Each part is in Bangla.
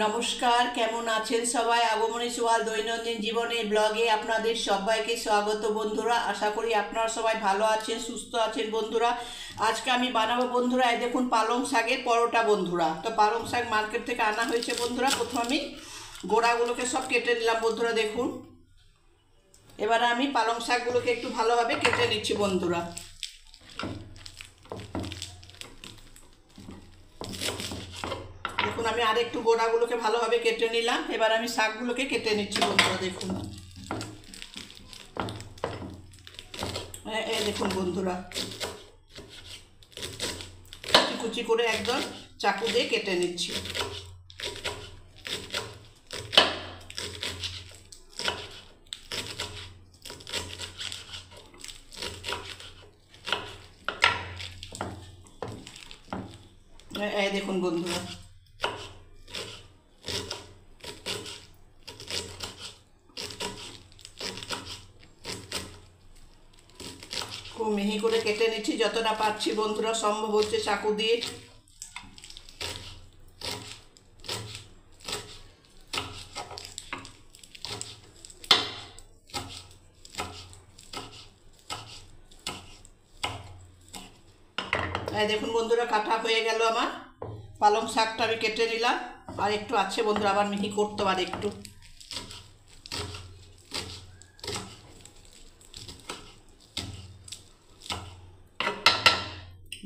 নমস্কার, কেমন আছেন সবাই? আগমনী সোয়াল দৈনন্দিন জীবনের ব্লগে আপনাদের সবাইকে স্বাগত বন্ধুরা। আশা করি আপনারা সবাই ভালো আছেন, সুস্থ আছেন বন্ধুরা। আজকে আমি বানাবো বন্ধুরা, এই দেখুন পালং শাকের পরোটা বন্ধুরা। তো পালং শাক মার্কেট থেকে আনা হয়েছে বন্ধুরা। প্রথমে আমি গোড়াগুলোকে সব কেটে নিলাম বন্ধুরা, দেখুন। এবারে আমি পালং শাকগুলোকে একটু ভালোভাবে কেটে নিচ্ছি বন্ধুরা। দেখুন আমি আরেকটু গোড়াগুলোকে ভালোভাবে কেটে নিলাম। এবার আমি শাকগুলোকে কেটে নিচ্ছি বন্ধুরা, দেখুন। এই দেখুন বন্ধুরা, কুচি কুচি করে একদম চাকু দিয়ে কেটে নিচ্ছি। এই দেখুন বন্ধুরা, খুব মিহি করে কেটে নিচ্ছি, যতটা পারছি বন্ধুরা, সম্ভব হচ্ছে চাকু দিয়ে। এই দেখুন বন্ধুরা, কাটা হয়ে গেল আমার। পালং শাকটা আমি কেটে নিলাম, আর একটু আছে বন্ধুরা, আবার মিহি করতে পারে একটু।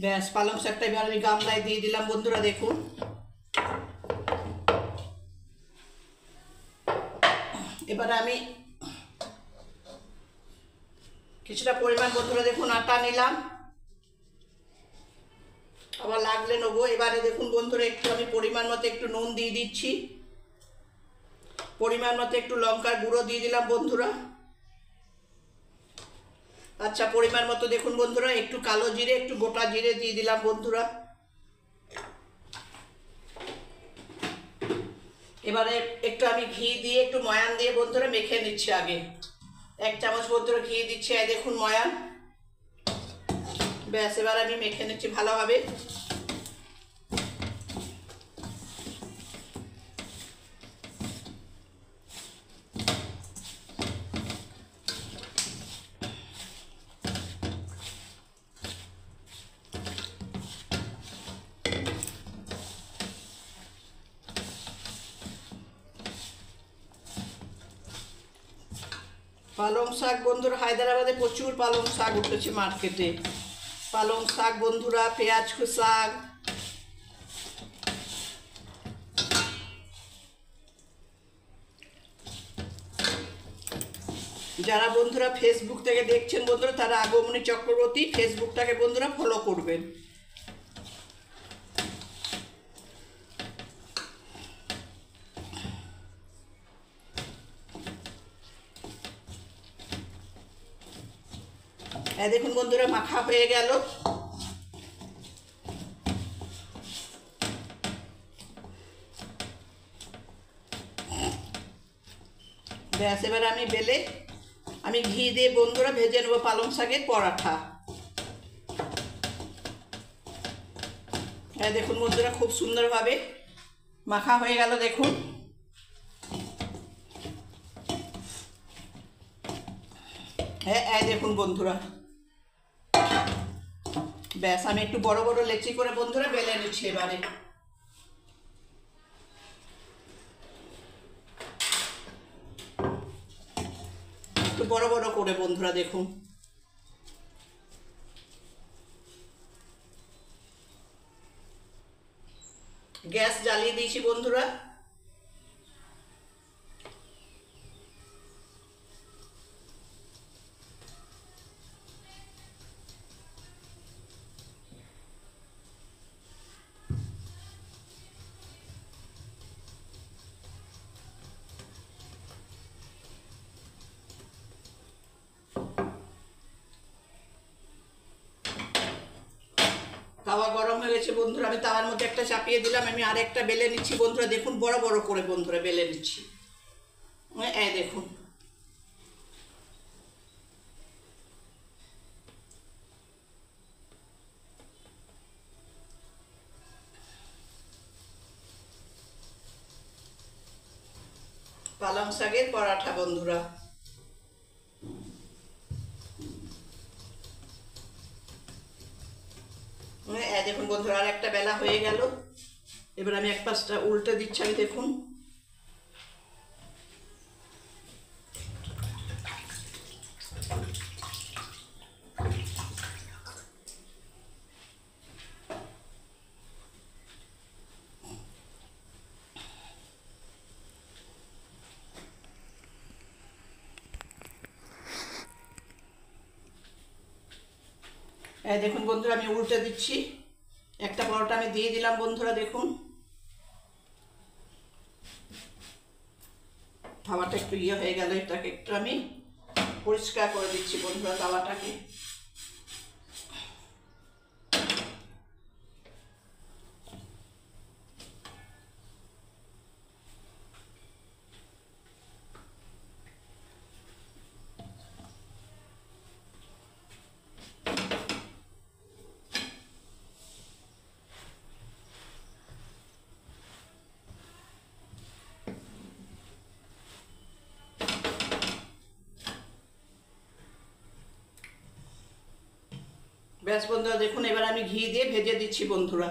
ব্যাস, পালং শাকটা এবার আমি গামলায় দিয়ে দিলাম বন্ধুরা, দেখুন। এবারে আমি কিছুটা পরিমাণ বন্ধুরা দেখুন আটা নিলাম, আবার লাগলে নেবো। এবারে দেখুন বন্ধুরা, একটু আমি পরিমাণ মতো একটু নুন দিয়ে দিচ্ছি, পরিমাণ মতো একটু লঙ্কার গুঁড়ো দিয়ে দিলাম বন্ধুরা। আচ্ছা, পরিমাণ মতো দেখুন বন্ধুরা একটু কালো জিরে, একটু গোটা জিরে দিয়ে দিলাম বন্ধুরা। এবারে একটু আমি ঘি দিয়ে একটু ময়ান দিয়ে বন্ধুরা মেখে নিচ্ছি। আগে 1 চামচ বন্ধুরা ঘি দিচ্ছি, এই দেখুন ময়ান। ব্যাস, এবার আমি মেখে নিচ্ছি ভালোভাবে। পালং শাক বন্ধুরা, হায়দ্রাবাদে প্রচুর পালং শাক উঠেছে মার্কেটে। পালং শাক বন্ধুরা, পেঁয়াজ শাক, যারা বন্ধুরা ফেসবুক থেকে দেখছেন বন্ধুরা, তারা আগমনী চক্রবর্তী ফেসবুকটাকে বন্ধুরা ফলো করবেন। এই দেখুন বন্ধুরা, মাখা হয়ে গেল। ব্যাস, এবার আমি বেলে আমি ঘি দিয়ে বন্ধুরা ভেজে নেবো পালং শাকের পরাঠা। এই দেখুন বন্ধুরা, খুব সুন্দরভাবে মাখা হয়ে গেল, দেখুন। হ্যাঁ, এই দেখুন বন্ধুরা, ব্যাস আমি একটু বড় বড় লেচি করে বন্ধুরা বেলে নিচ্ছি। এবারে একটু বড় বড় করে বন্ধুরা, দেখুন। গ্যাস জ্বালিয়ে দিয়েছি বন্ধুরা। তাওয়া গরম হয়ে গেছে বন্ধুরা, আমি তাওয়ার মধ্যে একটা চাপিয়ে দিলাম। আমি আরেকটা বেলে নিচ্ছি বন্ধুরা, দেখুন। বড় বড় করে বন্ধুরা বেলে নিচ্ছি। এই দেখুন, পালং শাকের পরাঠা বন্ধুরা। দেখুন বন্ধুরা, আর একটা বেলা হয়ে গেল। এবার আমি এক পাশটা উল্টে দিচ্ছি। আমি দেখুন দেখুন বন্ধুরা, আমি উল্টে দিচ্ছি। একটা পরোটা আমি দিয়ে দিলাম বন্ধুরা। দেখুন তাওয়াটা একটু হয়ে গেল, এটাকে একটু আমি পরিষ্কার করে দিচ্ছি বন্ধুরা তাওয়াটাকে। ব্যাস বন্ধুরা, দেখুন এবার আমি ঘি দিয়ে ভেজে দিচ্ছি বন্ধুরা।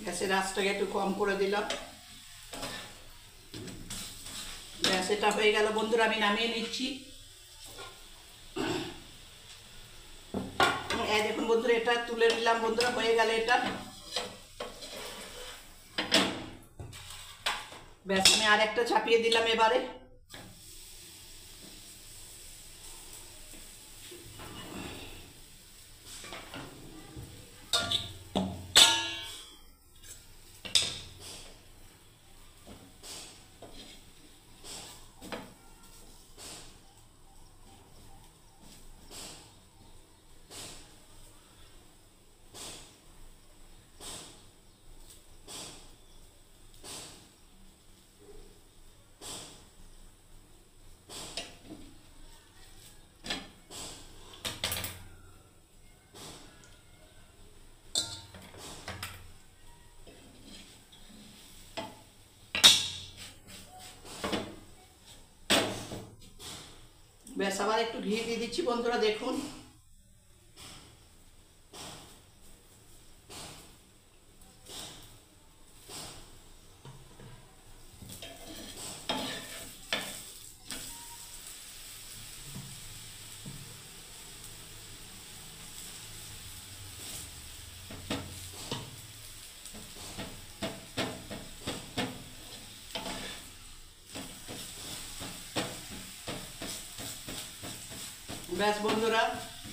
গ্যাসের আঁচটাকে একটু কম করে দিলাম। ব্যাস, এটা হয়ে গেল বন্ধুরা, আমি নামিয়ে নিচ্ছি। দেখুন বন্ধুরা, এটা তুলে নিলাম বন্ধুরা, হয়ে গেল এটা। ব্যাস, আমি আর একটা চাপিয়ে দিলাম এবারে। ব্যাস, আবার একটু ঘি দিয়ে দিচ্ছি বন্ধুরা। দেখুন ব্যাস বন্ধুরা,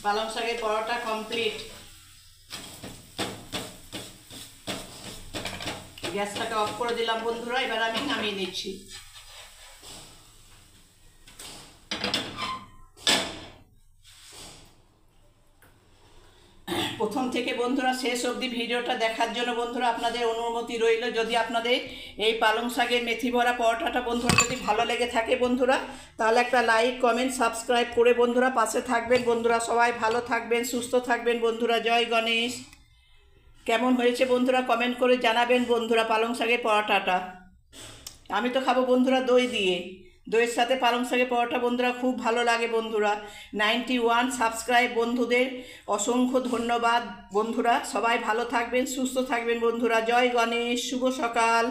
পালং শাকের পরোটা কমপ্লিট। গ্যাসটাকে অফ করে দিলাম বন্ধুরা। এবার আমি নামিয়ে নিচ্ছি। প্রথম থেকে বন্ধুরা শেষ অবধি ভিডিওটা দেখার জন্য বন্ধুরা আপনাদের অনুমতি রইল। যদি আপনাদের এই পালং শাকের মেথি ভরা পরোটাটা বন্ধুরা যদি ভালো লেগে থাকে বন্ধুরা, তাহলে একটা লাইক কমেন্ট সাবস্ক্রাইব করে বন্ধুরা পাশে থাকবেন বন্ধুরা। সবাই ভালো থাকবেন, সুস্থ থাকবেন বন্ধুরা। জয় গণেশ। কেমন হয়েছে বন্ধুরা কমেন্ট করে জানাবেন বন্ধুরা পালং শাকের পরোটাটা। আমি তো খাবো বন্ধুরা দই দিয়ে। দইয়ের সাথে পালং শাকের পরোটা বন্ধুরা খুব ভালো লাগে বন্ধুরা। 91 সাবস্ক্রাইব বন্ধুদের অসংখ্য ধন্যবাদ বন্ধুরা। সবাই ভালো থাকবেন, সুস্থ থাকবেন বন্ধুরা। জয় গণেশ, শুভ সকাল।